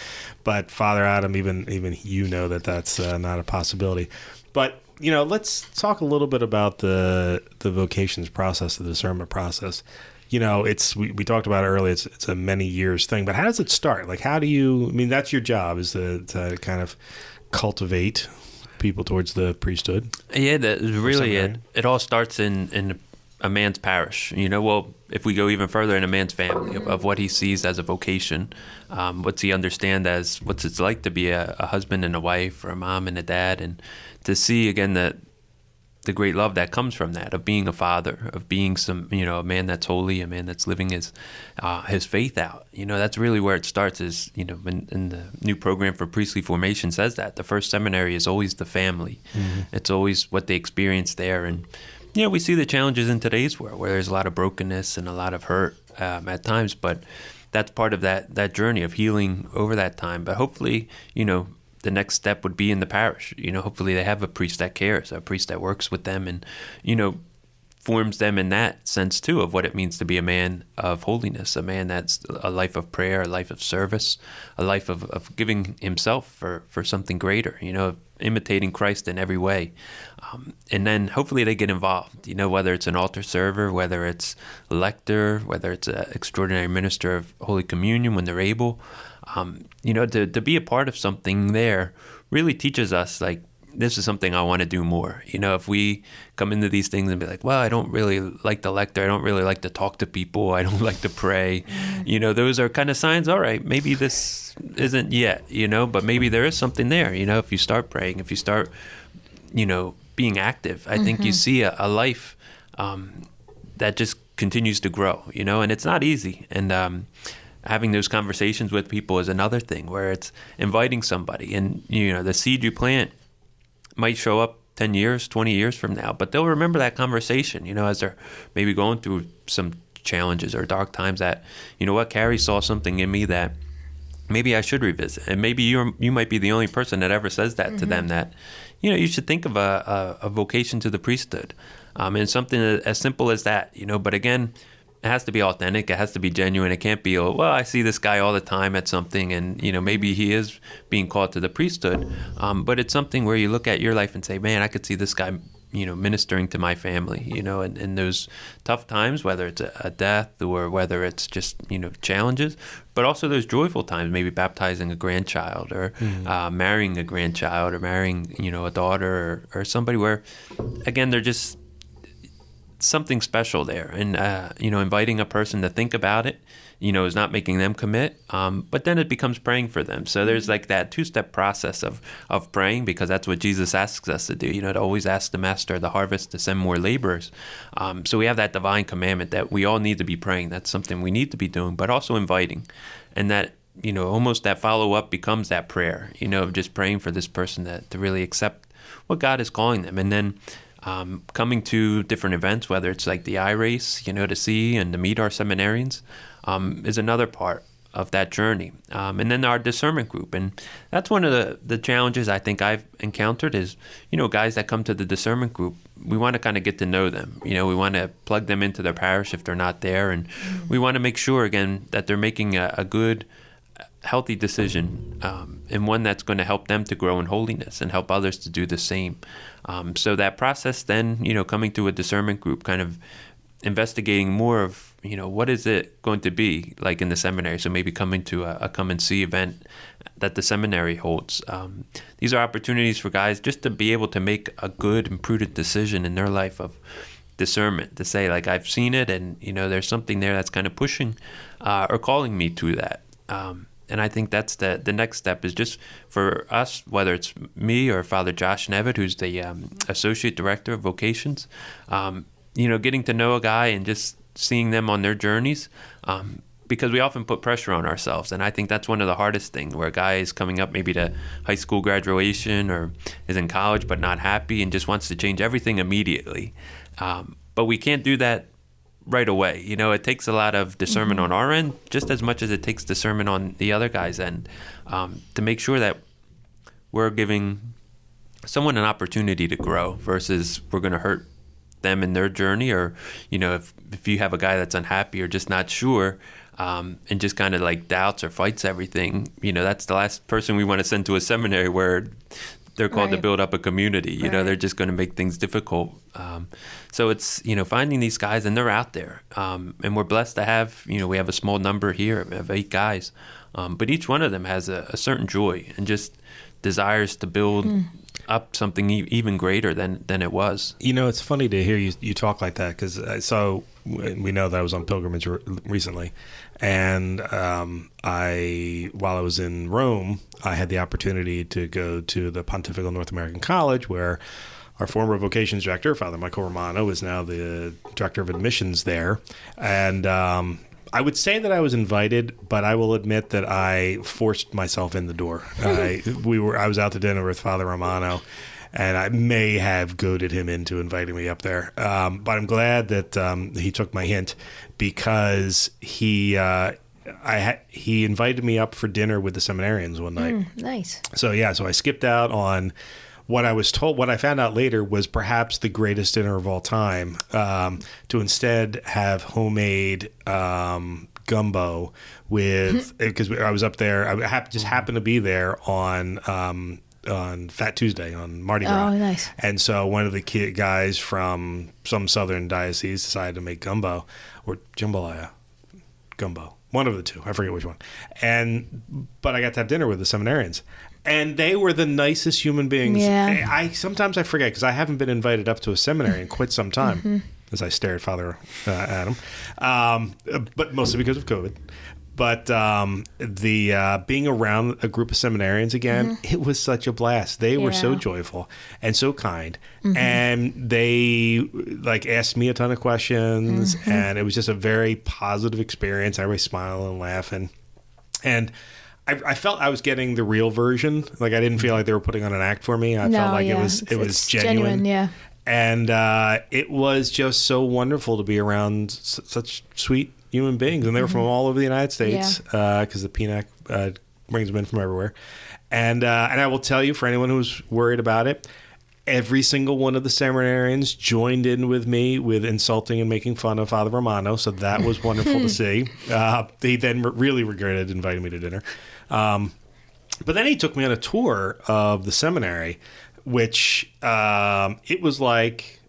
But Father Adam, even that's not a possibility. But, let's talk a little bit about the vocations process, the discernment process. We talked about it earlier. It's a many years thing, but how does it start? Like, that's your job, is to kind of cultivate people towards the priesthood. Yeah, it all starts in a man's parish. If we go even further, in a man's family, of what he sees as a vocation, what's he understand as what's it's like to be a husband and a wife, or a mom and a dad, and to see again the great love that comes from that, of being a father, of being a man that's holy, a man that's living his faith out. That's really where it starts. Is in the new program for priestly formation says that the first seminary is always the family. It's always what they experience there, and we see the challenges in today's world where there's a lot of brokenness and a lot of hurt at times, but that's part of that journey of healing over that time. But hopefully, the next step would be in the parish. Hopefully they have a priest that cares, a priest that works with them, and forms them in that sense too, of what it means to be a man of holiness, a man that's a life of prayer, a life of service, a life of giving himself for something greater, imitating Christ in every way. And then hopefully they get involved, whether it's an altar server, whether it's lector, whether it's an extraordinary minister of Holy Communion when they're able. To be a part of something there really teaches us, like, this is something I want to do more. If we come into these things and be like, well, I don't really like the lector, I don't really like to talk to people, I don't like to pray, those are kind of signs, all right, maybe this isn't yet, but maybe there is something there, if you start praying, if you start, being active, I think you see a life that just continues to grow, and it's not easy. And having those conversations with people is another thing, where it's inviting somebody, and, the seed you plant might show up 10 years, 20 years from now, but they'll remember that conversation, as they're maybe going through some challenges or dark times, that, Kari saw something in me that maybe I should revisit. And maybe you might be the only person that ever says that to them, that, you should think of a vocation to the priesthood. And something as simple as that, but again, it has to be authentic. It has to be genuine. It can't be, well, I see this guy all the time at something, and, maybe he is being called to the priesthood. But it's something where you look at your life and say, man, I could see this guy, ministering to my family, in those tough times, whether it's a death or whether it's just, challenges, but also those joyful times, maybe baptizing a grandchild or marrying a grandchild or marrying, a daughter or somebody where, again, they're just something special there, and inviting a person to think about it, is not making them commit, but then it becomes praying for them. So there's like that two-step process of praying, because that's what Jesus asks us to do, to always ask the master of the harvest to send more laborers. So we have that divine commandment that we all need to be praying. That's something we need to be doing, but also inviting, and that, almost that follow-up becomes that prayer, of just praying for this person to really accept what God is calling them. And then coming to different events, whether it's like the iRace, to see and to meet our seminarians, is another part of that journey. And then our discernment group. And that's one of the challenges I think I've encountered is, guys that come to the discernment group, we want to kind of get to know them. We want to plug them into their parish if they're not there. And we want to make sure, again, that they're making a good, healthy decision, and one that's going to help them to grow in holiness and help others to do the same. So that process then, coming to a discernment group, kind of investigating more of, what is it going to be like in the seminary? So maybe coming to a come and see event that the seminary holds. These are opportunities for guys just to be able to make a good and prudent decision in their life of discernment, to say, like, I've seen it, and, there's something there that's kind of pushing or calling me to that. And I think that's the next step, is just for us, whether it's me or Father Josh Nevitt, who's the Associate Director of Vocations, getting to know a guy and just seeing them on their journeys, because we often put pressure on ourselves. And I think that's one of the hardest things, where a guy is coming up maybe to high school graduation or is in college but not happy and just wants to change everything immediately. But we can't do that right away. It takes a lot of discernment on our end, just as much as it takes discernment on the other guy's end, to make sure that we're giving someone an opportunity to grow versus we're going to hurt them in their journey. Or, if you have a guy that's unhappy or just not sure, and just kind of like doubts or fights everything, that's the last person we want to send to a seminary where they're called to build up a community. They're just going to make things difficult. So it's, finding these guys, and they're out there. And we're blessed to have, we have a small number here of 8 guys. But each one of them has a certain joy and just desires to build up something even greater than it was. It's funny to hear you talk like that, because we know that I was on pilgrimage recently. And while I was in Rome, I had the opportunity to go to the Pontifical North American College, where our former vocations director, Father Michael Romano, is now the director of admissions there. And I would say that I was invited, but I will admit that I forced myself in the door. I was out to dinner with Father Romano, and I may have goaded him into inviting me up there. But I'm glad that he took my hint, because he invited me up for dinner with the seminarians one night. Nice. So I skipped out on what I was told. What I found out later was perhaps the greatest dinner of all time, to instead have homemade gumbo with, because I was up there. I just happened to be there on Fat Tuesday, on Mardi Gras. Oh, nice. And so one of the guys from some southern diocese decided to make gumbo, or jambalaya. Gumbo. One of the two. I forget which one. But I got to have dinner with the seminarians. And they were the nicest human beings. Yeah. Sometimes I forget because I haven't been invited up to a seminary in quite some time, as I stare at Father Adam, but mostly because of COVID. But being around a group of seminarians again, it was such a blast. They were so joyful and so kind, and they asked me a ton of questions, and it was just a very positive experience. Everybody smiling and laughing, and I felt I was getting the real version. I didn't feel like they were putting on an act for me. I felt like it was genuine. Yeah. And it was just so wonderful to be around such sweet human beings. And they were from all over the United States because the PNAC brings them in from everywhere. And I will tell you, for anyone who's worried about it, every single one of the seminarians joined in with me with insulting and making fun of Father Romano. So that was wonderful to see. He then really regretted inviting me to dinner. But then he took me on a tour of the seminary, which it was like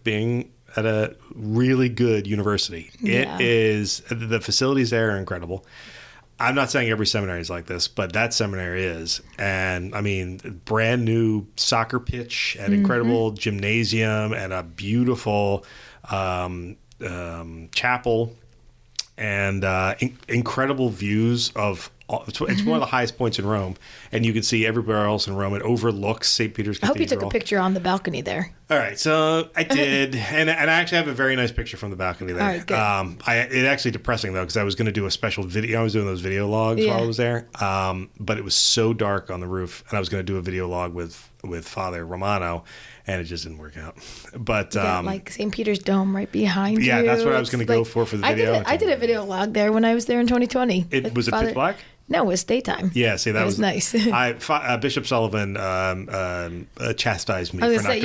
being at a really good university. Yeah. It is, the facilities there are incredible. I'm not saying every seminary is like this, but that seminary is. And I mean, brand new soccer pitch, an incredible gymnasium, and a beautiful chapel, and incredible views of. It's one of the highest points in Rome, and you can see everywhere else in Rome. It overlooks St. Peter's Cathedral. I hope you took a picture on the balcony there. All right, so I did, and I actually have a very nice picture from the balcony there. All right, good. It's actually depressing though, because I was going to do a special video. I was doing those video logs while I was there, but it was so dark on the roof, and I was going to do a video log with Father Romano, and it just didn't work out. But St. Peter's Dome right behind you. Yeah, that's what I was going to go for the video. I did a video log there when I was there in 2020. Was it pitch black? No, it was daytime. Yeah, see, that was nice. Bishop Sullivan chastised me for not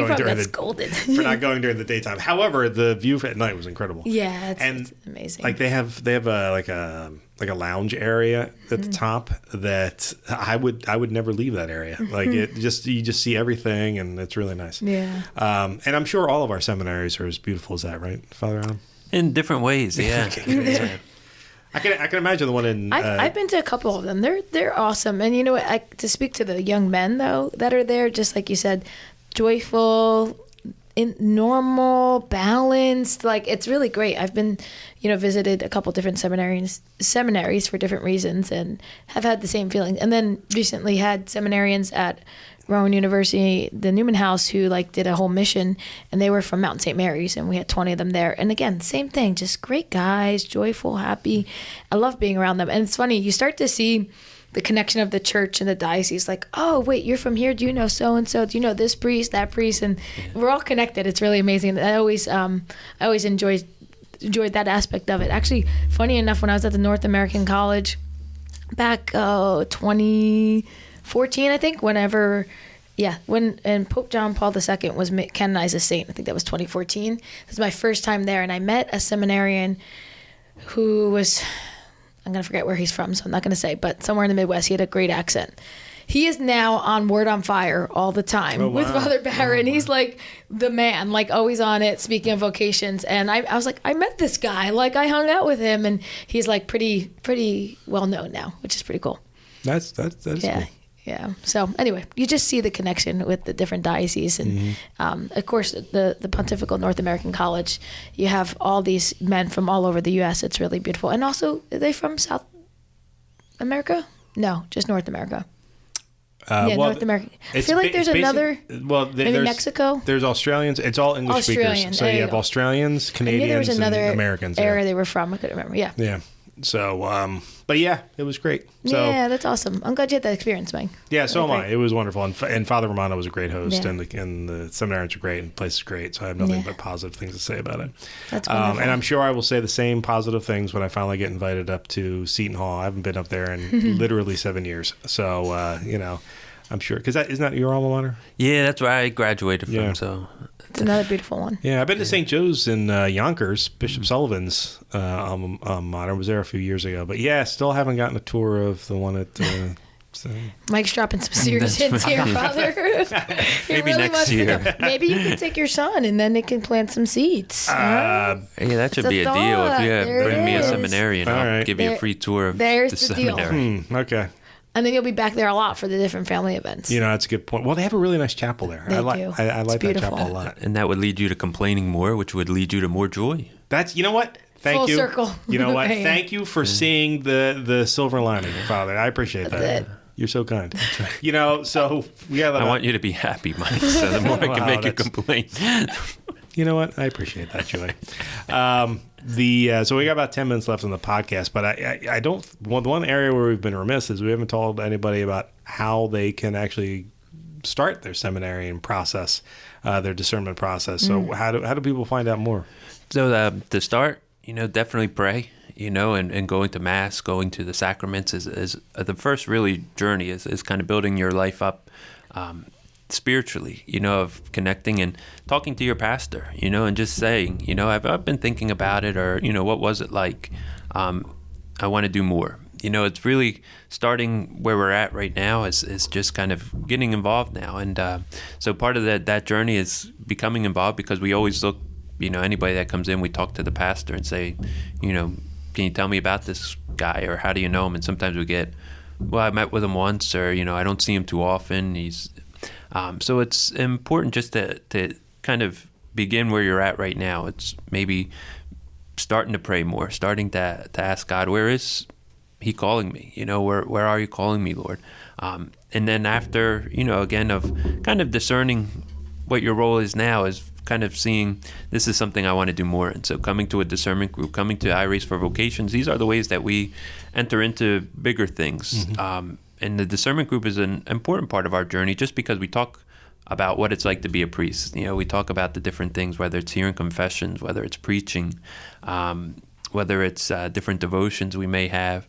going during the daytime. However, the view at night was incredible. Yeah, it's amazing. They have a lounge area at the top that I would never leave that area. You just see everything, and it's really nice. Yeah. And I'm sure all of our seminaries are as beautiful as that, right, Father Adam? In different ways, yeah. I can imagine the one in. I've been to a couple of them. They're awesome, and you know what? To speak to the young men though that are there, just like you said, joyful, normal, balanced. It's really great. I've been, visited a couple different seminaries for different reasons, and have had the same feeling. And then recently had seminarians at Rowan University, the Newman House, who did a whole mission, and they were from Mount St. Mary's, and we had 20 of them there. And again, same thing, just great guys, joyful, happy. I love being around them. And it's funny, you start to see the connection of the church and the diocese, oh, wait, you're from here. Do you know so-and-so? Do you know this priest, that priest? And we're all connected. It's really amazing. I always enjoyed that aspect of it. Actually, funny enough, when I was at the North American College back 2014, I think, when Pope John Paul II was canonized as saint. I think that was 2014. This was my first time there, and I met a seminarian who was, I'm going to forget where he's from, so I'm not going to say, but somewhere in the Midwest. He had a great accent. He is now on Word on Fire all the time with Father Barron. He's the man, always on it, speaking of vocations. And I was I met this guy, I hung out with him, and he's pretty well known now, which is pretty cool. That's cool. Yeah. So anyway, you just see the connection with the different dioceses, and of course the Pontifical North American College. You have all these men from all over the U.S. It's really beautiful. And also, are they from South America? No, just North America. North America. I feel like there's another. Maybe Mexico. There's Australians. It's all English speakers. So you have Australians, Canadians, and Americans. Area they were from. I couldn't remember. Yeah. Yeah. So, but yeah, it was great. So, yeah, that's awesome. I'm glad you had that experience, Mike. Yeah, so am I. It was wonderful. And Father Romano was a great host, and the seminarians are great, and the place is great. So I have nothing but positive things to say about it. That's wonderful. And I'm sure I will say the same positive things when I finally get invited up to Seton Hall. I haven't been up there in literally 7 years. So, I'm sure. Because isn't that your alma mater? Yeah, that's where I graduated from. So it's another beautiful one. Yeah, I've been to St. Joe's in Yonkers, Bishop Sullivan's alma mater. I was there a few years ago. But yeah, still haven't gotten a tour of the one at So. Mike's dropping some serious hints here, Father. Maybe next year. Maybe you can take your son and then they can plant some seeds. Yeah, that should be a deal. If you bring me a seminarian, I'll give you a free tour of the seminary. Okay. And then you'll be back there a lot for the different family events. That's a good point. Well, they have a really nice chapel there. They I do. I like that chapel a lot. And that would lead you to complaining more, which would lead you to more joy. That's, you know what? Thank you. Full circle. You know what? Thank you for seeing the silver lining, Father. I appreciate that. That's it. You're so kind. So we have. I want you to be happy, Mike. So the more I can make you complain. You know what? I appreciate that, Joy. So we got about 10 minutes left on the podcast, but I don't. One area where we've been remiss is we haven't told anybody about how they can actually start their seminarian process, their discernment process. So how do people find out more? So to start, definitely pray. And going to Mass, going to the sacraments is the first really journey is kind of building your life up spiritually, of connecting and talking to your pastor, and just saying, I've been thinking about it, or, what was it like? I want to do more. It's really starting where we're at right now is just kind of getting involved now. And so part of that journey is becoming involved, because we always look, anybody that comes in, we talk to the pastor and say, can you tell me about this guy, or how do you know him? And sometimes we get, well, I met with him once, or, I don't see him too often. He's so it's important just to kind of begin where you're at right now. It's maybe starting to pray more, starting to ask God, where is he calling me? Where are you calling me, Lord? And then after, again, of kind of discerning what your role is now, is kind of seeing this is something I want to do more. And so coming to a discernment group, coming to iRace4Vocations, these are the ways that we enter into bigger things. Mm-hmm. And the discernment group is an important part of our journey, just because we talk about what it's like to be a priest. We talk about the different things, whether it's hearing confessions, whether it's preaching, whether it's different devotions we may have.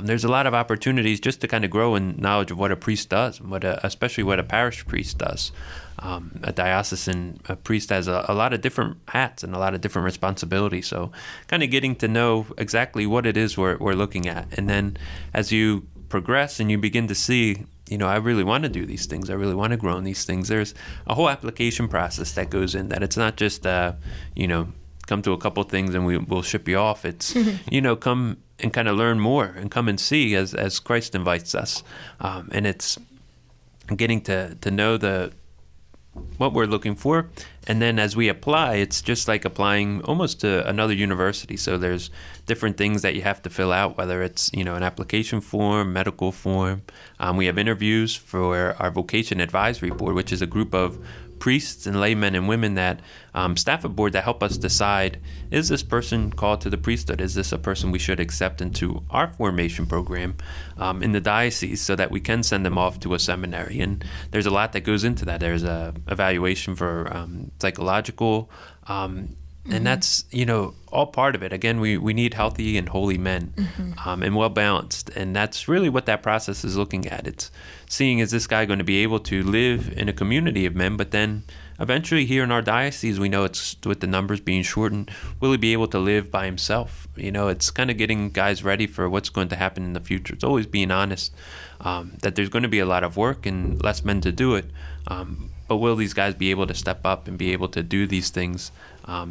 There's a lot of opportunities just to kind of grow in knowledge of what a priest does, and especially what a parish priest does. A diocesan priest has a lot of different hats and a lot of different responsibilities. So kind of getting to know exactly what it is we're looking at. And then as you progress and you begin to see, I really want to do these things, I really want to grow in these things, there's a whole application process that goes in that. It's not just, come to a couple things and we'll ship you off. It's, come and kind of learn more and come and see as Christ invites us. And it's getting to know what we're looking for. And then as we apply, it's just like applying almost to another university. So there's different things that you have to fill out, whether it's, an application form, medical form. We have interviews for our vocation advisory board, which is a group of priests and laymen and women that staff a board that help us decide, is this person called to the priesthood? Is this a person we should accept into our formation program in the diocese, so that we can send them off to a seminary? And there's a lot that goes into that. There's a evaluation for psychological, and that's, all part of it. Again, we need healthy and holy men, and well-balanced. And that's really what that process is looking at. It's seeing, is this guy going to be able to live in a community of men? But then eventually here in our diocese, we know it's with the numbers being shortened, will he be able to live by himself? It's kind of getting guys ready for what's going to happen in the future. It's always being honest that there's going to be a lot of work and less men to do it. But will these guys be able to step up and be able to do these things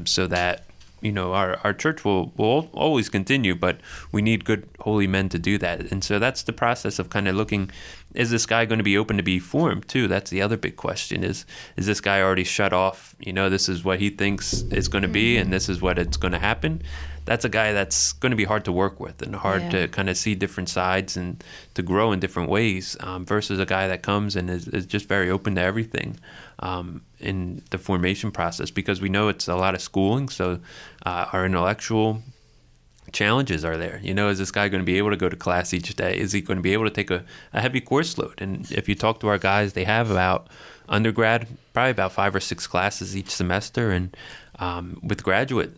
so that, our church will always continue, but we need good holy men to do that. And so that's the process of kind of looking, is this guy going to be open to be formed too? That's the other big question, is this guy already shut off? This is what he thinks it's going to be, and this is what it's going to happen. That's a guy that's going to be hard to work with and hard to kind of see different sides and to grow in different ways, versus a guy that comes and is just very open to everything in the formation process, because we know it's a lot of schooling. So our intellectual challenges are there. Is this guy going to be able to go to class each day? Is he going to be able to take a heavy course load? And if you talk to our guys, they have about undergrad, probably about 5 or 6 classes each semester. And with graduate,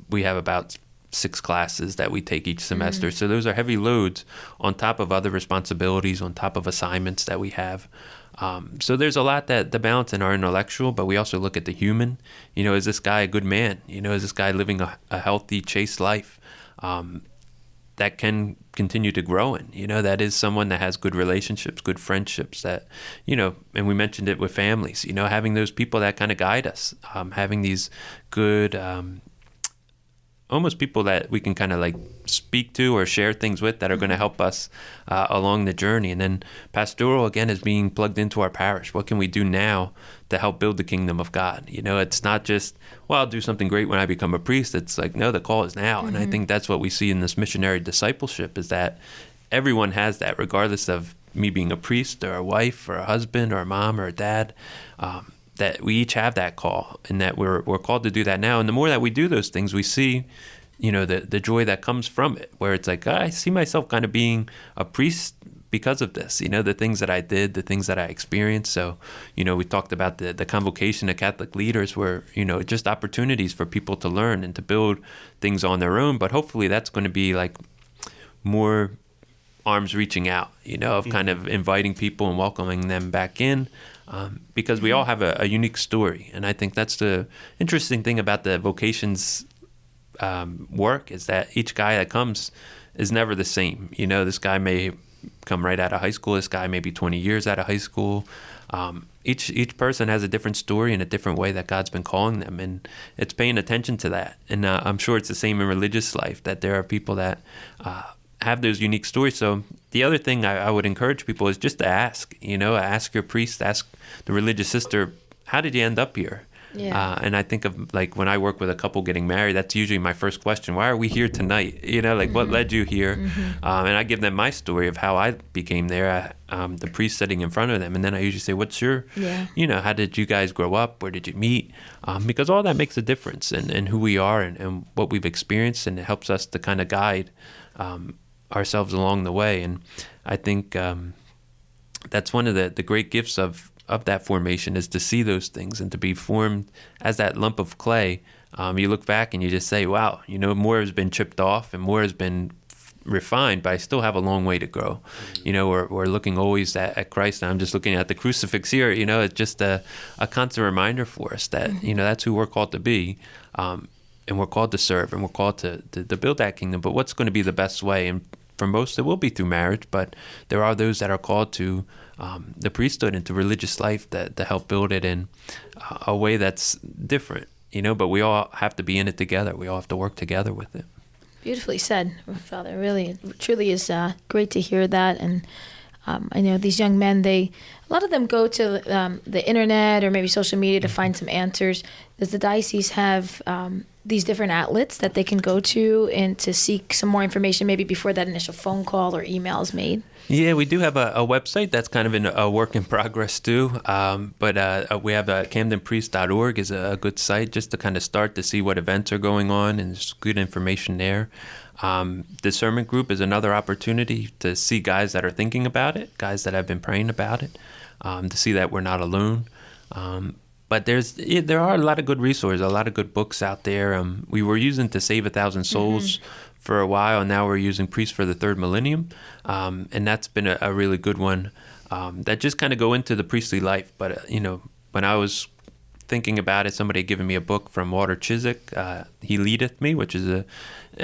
we have about 6 classes that we take each semester. So those are heavy loads on top of other responsibilities, on top of assignments that we have. So there's a lot that the balance in our intellectual, but we also look at the human. Is this guy a good man? Is this guy living a healthy, chaste life? that can continue to grow in. That is someone that has good relationships, good friendships, that, and we mentioned it with families, having those people that kind of guide us, having these good, almost people that we can kind of like speak to or share things with that are going to help us along the journey. And then pastoral, again, is being plugged into our parish. What can we do now to help build the kingdom of God? It's not just, well, I'll do something great when I become a priest. It's like, no, the call is now. And I think that's what we see in this missionary discipleship, is that everyone has that, regardless of me being a priest or a wife or a husband or a mom or a dad, that we each have that call, and that we're called to do that now. And the more that we do those things, we see, the joy that comes from it, where it's like, I see myself kind of being a priest because of this, the things that I did, the things that I experienced. So, we talked about the convocation of Catholic leaders were, just opportunities for people to learn and to build things on their own. But hopefully that's going to be like more arms reaching out, of kind of inviting people and welcoming them back in. Because we all have a unique story. And I think that's the interesting thing about the Vocations work, is that each guy that comes is never the same. This guy may come right out of high school. This guy may be 20 years out of high school. Each person has a different story and a different way that God's been calling them. And it's paying attention to that. And I'm sure it's the same in religious life, that there are people that have those unique stories. So the other thing I would encourage people is just to ask, ask your priest, ask the religious sister, how did you end up here? Yeah. And I think of, like, when I work with a couple getting married, that's usually my first question. Why are we here tonight? What led you here? And I give them my story of how I became there, the priest sitting in front of them. And then I usually say, what's your, how did you guys grow up? Where did you meet? Because all that makes a difference in who we are and what we've experienced, and it helps us to kind of guide ourselves along the way. And I think that's one of the great gifts of that formation, is to see those things and to be formed as that lump of clay. You look back and you just say, wow, more has been chipped off and more has been refined, but I still have a long way to grow. We're looking always at Christ. And I'm just looking at the crucifix here. It's just a constant reminder for us that, that's who we're called to be. And we're called to serve, and we're called to build that kingdom. But what's going to be the best way? And for most, it will be through marriage, but there are those that are called to the priesthood and to religious life to help build it in a way that's different, but we all have to be in it together. We all have to work together with it. Beautifully said, Father. Really, it truly is great to hear that. And I know these young men, a lot of them go to the internet or maybe social media to find some answers. Does the diocese have these different outlets that they can go to and to seek some more information, maybe before that initial phone call or email is made? Yeah, we do have a website that's kind of in a work in progress too. But we have camdenpriest.org is a good site just to kind of start to see what events are going on, and there's good information there. Discernment group is another opportunity to see guys that are thinking about it, guys that have been praying about it, to see that we're not alone. But there are a lot of good resources, a lot of good books out there. We were using To Save 1,000 Souls for a while, and now we're using Priests for the Third Millennium. And that's been a really good one that just kind of go into the priestly life. But, when I was thinking about it, somebody had given me a book from Walter Chiswick, He Leadeth Me, which is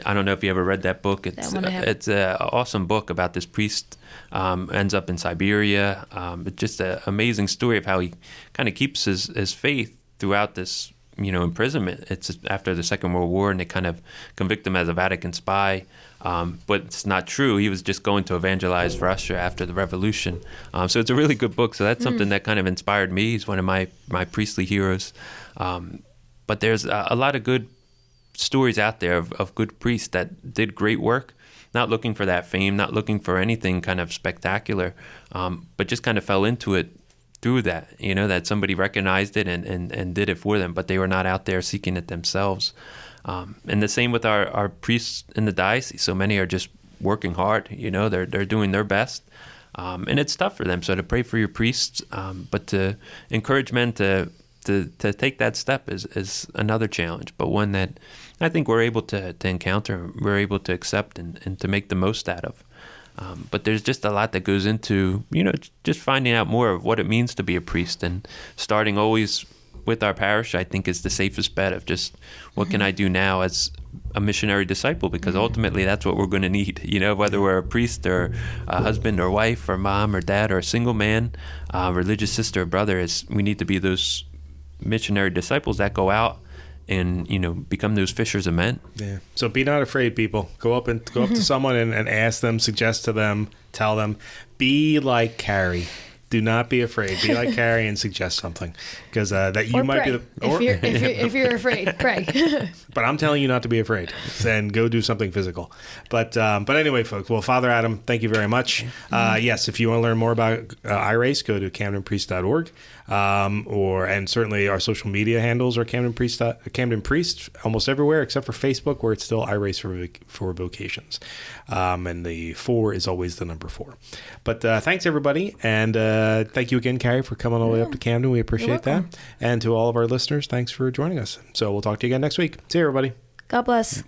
I don't know if you ever read that book. It's an awesome book about this priest, ends up in Siberia. It's just an amazing story of how he kind of keeps his faith throughout this, imprisonment. It's after the Second World War, and they kind of convict him as a Vatican spy. But it's not true. He was just going to evangelize Russia after the revolution. So it's a really good book. So that's something that kind of inspired me. He's one of my priestly heroes. But there's a lot of good stories out there of good priests that did great work, not looking for that fame, not looking for anything kind of spectacular, but just kind of fell into it through that, that somebody recognized it and did it for them, but they were not out there seeking it themselves. And the same with our priests in the diocese. So many are just working hard, they're doing their best. And it's tough for them. So to pray for your priests, but to encourage men to take that step is another challenge, but one that I think we're able to encounter, we're able to accept and to make the most out of. But there's just a lot that goes into, just finding out more of what it means to be a priest, and starting always with our parish, I think, is the safest bet of just what can I do now as a missionary disciple, because ultimately that's what we're going to need. Whether we're a priest or a husband or wife or mom or dad or a single man, religious sister or brother, we need to be those missionary disciples that go out and become those fishers of men. Yeah. So be not afraid, people. Go up to someone and ask them, suggest to them, tell them. Be like Kari. Do not be afraid. Be like Kari and suggest something, because that you might pray. If you're afraid, pray. But I'm telling you not to be afraid, and go do something physical. But anyway, folks. Well, Father Adam, thank you very much. Yes, if you want to learn more about iRace, go to CamdenPriest.org, and certainly our social media handles are Camden Priest almost everywhere except for Facebook, where it's still iRace4Vocations, and the 4 is always the number 4. But thanks everybody, and thank you again, Kari, for coming all the way up to Camden. We appreciate that. And to all of our listeners, thanks for joining us. So we'll talk to you again next week. See you, everybody. God bless.